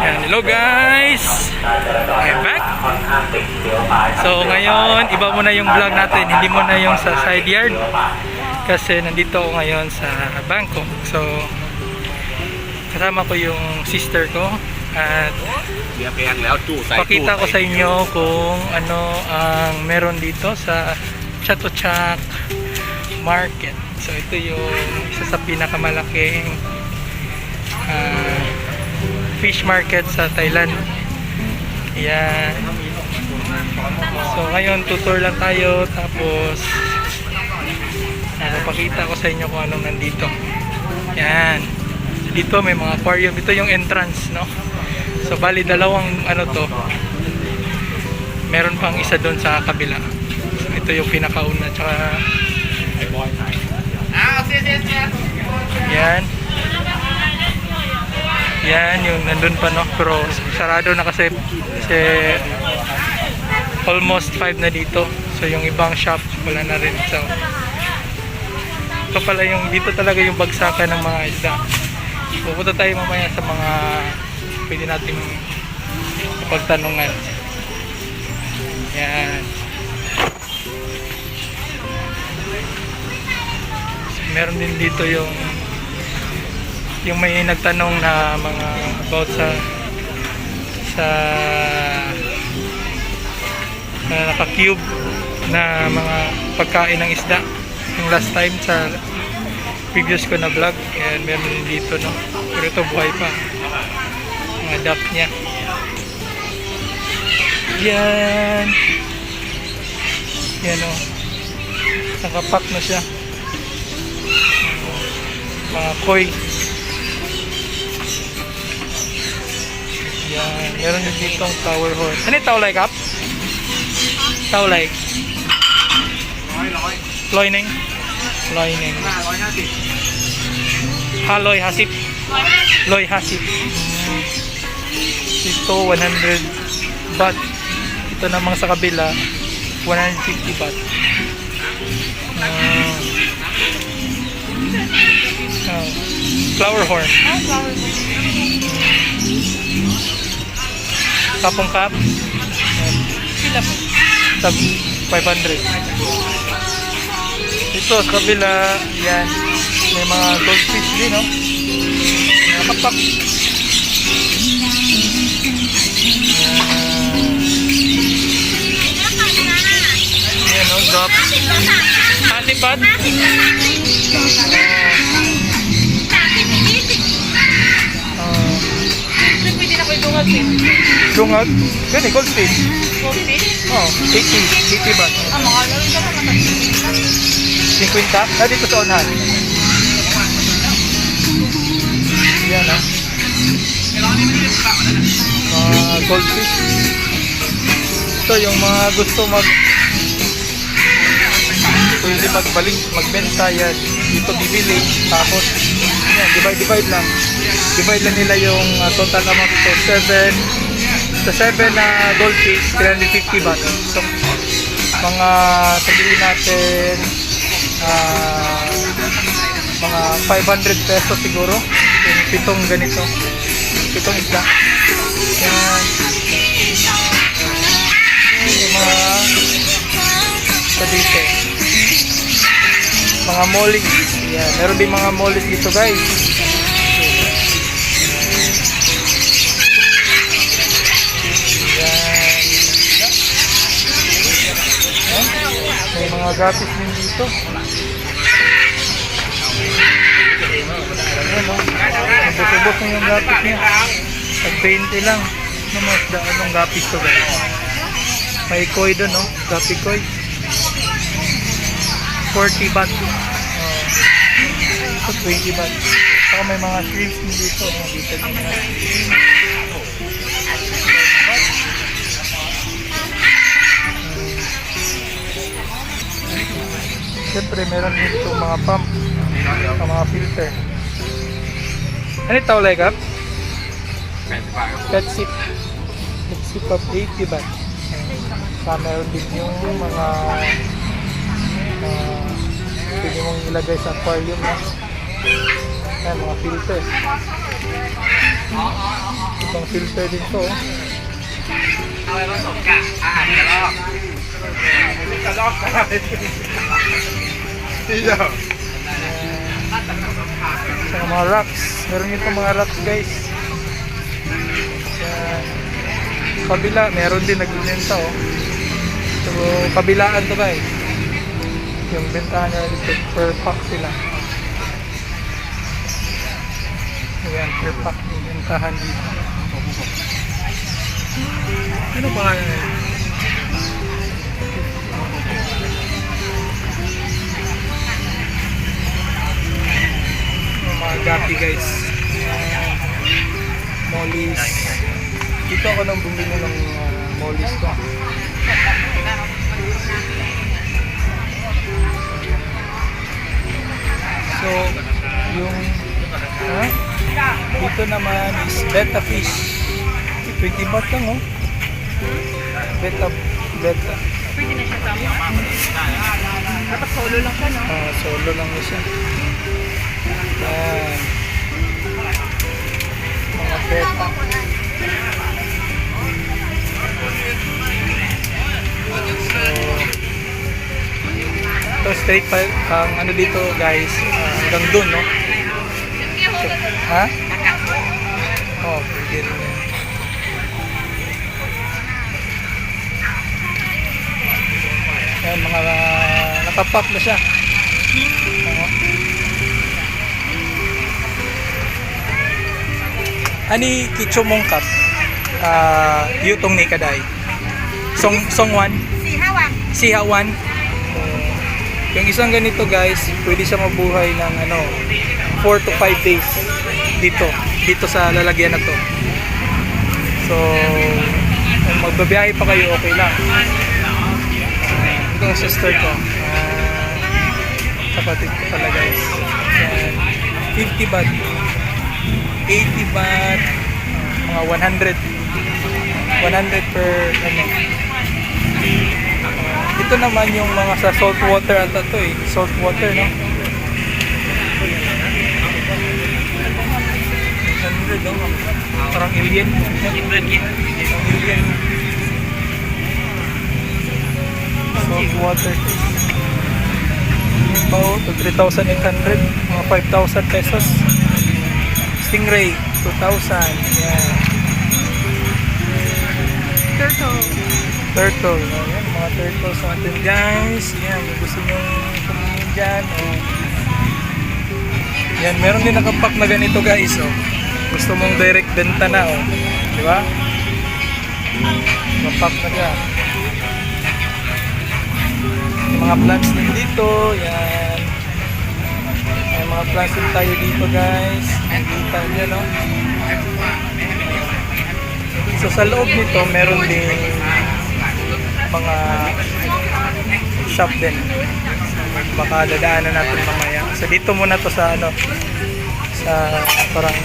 Hello guys! I'm back! So ngayon, iba muna yung vlog natin. Hindi muna yung sa side yard. Kasi nandito ako ngayon sa Bangkok. So, kasama ko yung sister ko. At pakita ko sa inyo kung ano ang meron dito sa Chatuchak Market. So ito yung isa sa pinakamalaking fish market sa Thailand. Yan. So ngayon tutor lang tayo, tapos pakita ko sa inyo kung anong nandito. Yan. Dito may mga aquarium. Ito yung entrance, no? So bali dalawang ano to. Meron pang isa doon sa kabila. So, ito yung pinakauna, tsaka yan. Yan yung nandun pa, no? Pero sarado na kasi almost 5 na dito. So yung ibang shop wala na rin. So ito pala yung dito talaga yung bagsakan ng mga isda. Pupunta tayo mamaya sa mga pwede nating pagtanungan. Yan. So, meron din dito yung may nagtanong na mga about sa naka-cube na mga pagkain ng isda yung last time sa previous ko na vlog. Ayan, meron din dito, no? Pero ito buhay pa, mga duck nya. Yan yan, o, nakapack na siya, mga koi. Yan, meron din dito ang tower horse. Ano yung tawlay, Kap? Tawlay? Loining? Loining. Haloy hasip. Loy hasip. Ito 100 baht. Ito namang sa kabila 150 baht. Flower horn. Kapong kap. Sila po. 500. Ito sa kabila, yan, may mga goldfish din, no? Nakapak. Yan, no? Drop. Hatipad. Pwede na ko yung dungag, eh. Dungag? Gani, goldfish. Goldfish? Oh, 80 baht. Mga lalo ka pa matagin. 50? Dito sa unahan. Yan, ha? Mga goldfish. Ito yung mga gusto pwede magbenta yan. Dito bibili. Tapos, yan, divide lang. Divide lang nila yung total amount ito. 7 na goldfish, 350 baht. So, mga sabihin natin mga 500 pesos siguro yung pitong ganito, pitong isda. Yan yung mga dito, mga molly. Yan, meron din mga molly dito, guys. May mga gapis din dito. Ayan, no? Nabusubos na yung gapis niya. Tag 20 lang. Namas daan ng gapis ko, guys. May koi doon, no? Gapi koi. 40 baht. Ito 20 baht. Saka may mga shrimps din dito. Dito din na. Siyempre meron dito mga pump, mga filter. Ano yung tawlay, Kap? Pet sip of 80 baht. Meron din yung mga pwede mong ilagay sa aquarium, no? Ayan, mga filter. Ibang filter din to. Oh. Sa mga rocks. Meron dito mga rocks guys. Ayan. Kabila, meron din nagbibenta oh. So, kabilaan to guys. Yung bentahan nila dito, per pack sila. Ayan, per pack yung bentahan dito. Ano ba kaya nila? Mga gapi guys. Mollies. Dito ako nang bumili ng mollies ko. So, yung dito naman is betta fish. 20 baht lang oh. Betta. Pwede na siya tama. Dapat solo lang siya, no? Solo lang na siya. Ayan. Mga betta. So, straight pa ang ano dito guys, hanggang dun, no? Ha? Oh, pwede rin yan. Ayan, mga nakapack na siya. Ani kichumongkat yutong ni kaday. Songwan. Sihawan. Yung isang ganito guys, pwede siya mabuhay ng 4 to 5 days dito sa lalagyan na to. So, kung magbabiyahe pa kayo, okay lang. Ito ang sister ko. Kapatid ko pala guys. 50 baht. 80 baht. Mga 100. 100 per ito naman yung mga sa salt water at ito eh. Salt water, no? 100 oh. Parang alien. Alien. Salt water. Yung bao, 3,800. Mga 5,000 pesos. Stingray, 2,000. Yan. Turtle. Ayan, mga turtles natin guys. Yan, gusto nyo kumain dyan. Oh. Yan, meron din nakapack na ganito guys. Oh. Gusto mong direct benta na. Oh. Diba? Nakapack na dyan. May mga plants din dito. Yan. May mga plants din tayo dito guys. Nakita nyo, no? So sa loob nito, meron din mga shop din. Baka dadaanan natin mamaya. So dito muna to sa sa parang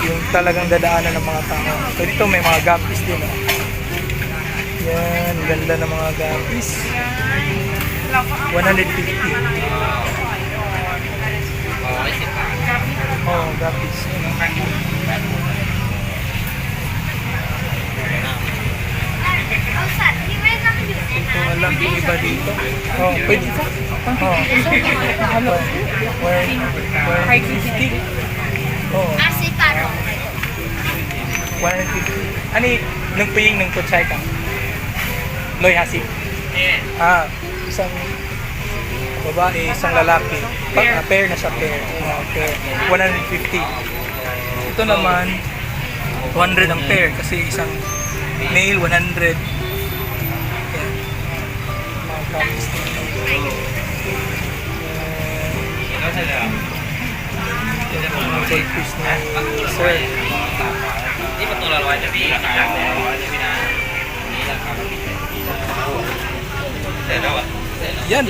yung talagang dadaanan ng mga tao. So dito may mga gapis din. Oh. Yan, ganda ng mga gapis. 150. Oh, gapis. Ito alam yung iba dito. Oh, pwede. Oh. Ano? Where 50? Oh. 150. Ani nung puying ng kutsay ka? Loy hasip. Isang babae, isang lalaki. Pair na sa pair. Pair. 150. Ito naman 200 ang pair kasi isang male 100. Mga goldfish na sir. Yan.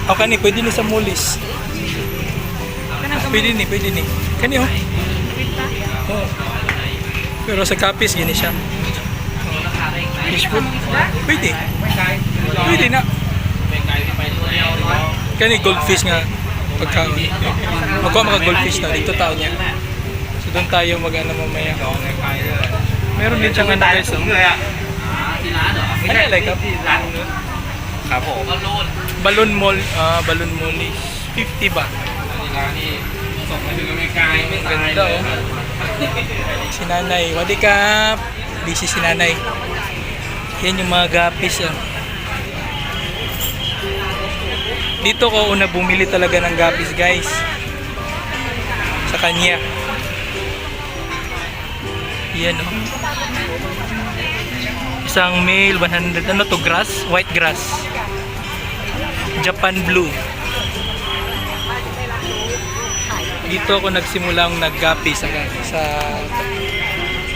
O kani, pwede ni sa mulis. Pwede ni. Kani oh. Oh. Pero sa kapis, gini siya. Fish food? Pwede. Pwede na. Kani goldfish nga pagkaon. Magkuha mga goldfish na dito tao niya. So doon tayo mag-ano mamaya. Meron din siyang ano guys. Oh. Ano like up? Balloon mall, balloon mall is 50 ba? Ganda oh. Si nanay, wadi kap. Busy si nanay. Yan yung mga gapis oh. Dito ko una bumili talaga ng gapis guys. Sa kanya. Yan oh. Isang male 100 ano to grass, white grass. Japan blue. Dito ako nagsimulang naggapi sa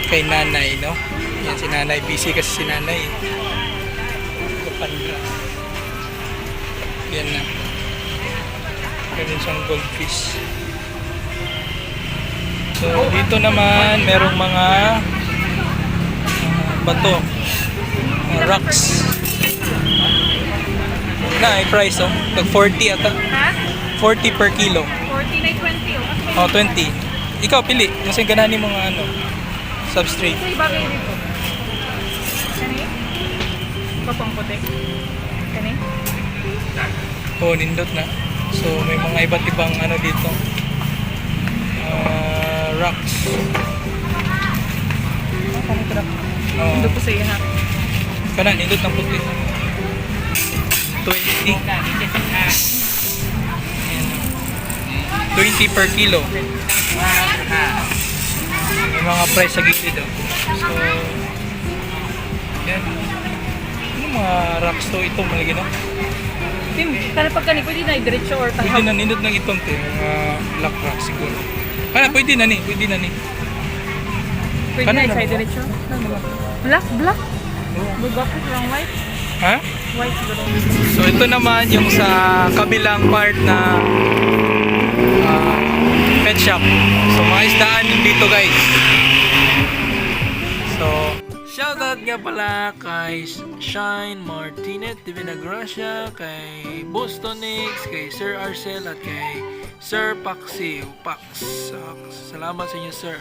kay nanay, no? Yan si nanay, busy kasi si nanay. Japan grass. Yan na. Ganun siyang goldfish. So dito naman merong mga bato, rocks. Na ay price oh, tag 40 ata. Ha? 40 per kilo. 40 na 20 oh. Oh, 20. Ikaw pili, kasi gananin mo nga ano, substrate. Ito iba kayo dito. Kani? Papang puti. Kani? Oh, nindot na. So may mga iba't ibang ano dito. Rocks. Kani ko na. Oh, Ito po sa iyo ha. kana nindot ng puti. 20. Ayan. 20 per kilo. May mga price sa gilid oh. So, yan. Ano mga rocks to ito malagi no? Tim, kana pag kani pwede na i-diretso or Pwede tahap. na nindot ng itong te, mga black rock siguro. Pwede na ni, pwede na ni. Pwede Kana na lang. i-diretso. Black, black. Black lang white. Ha? White siguro. So ito naman yung sa kabilang part na pet shop. So mga isdaan yung dito guys. So shoutout nga pala kay Shine Martinez de Vinagracia, kay Bostonix, kay Sir Arcel at kay Sir Paxi Pax. So, salamat sa inyo sir.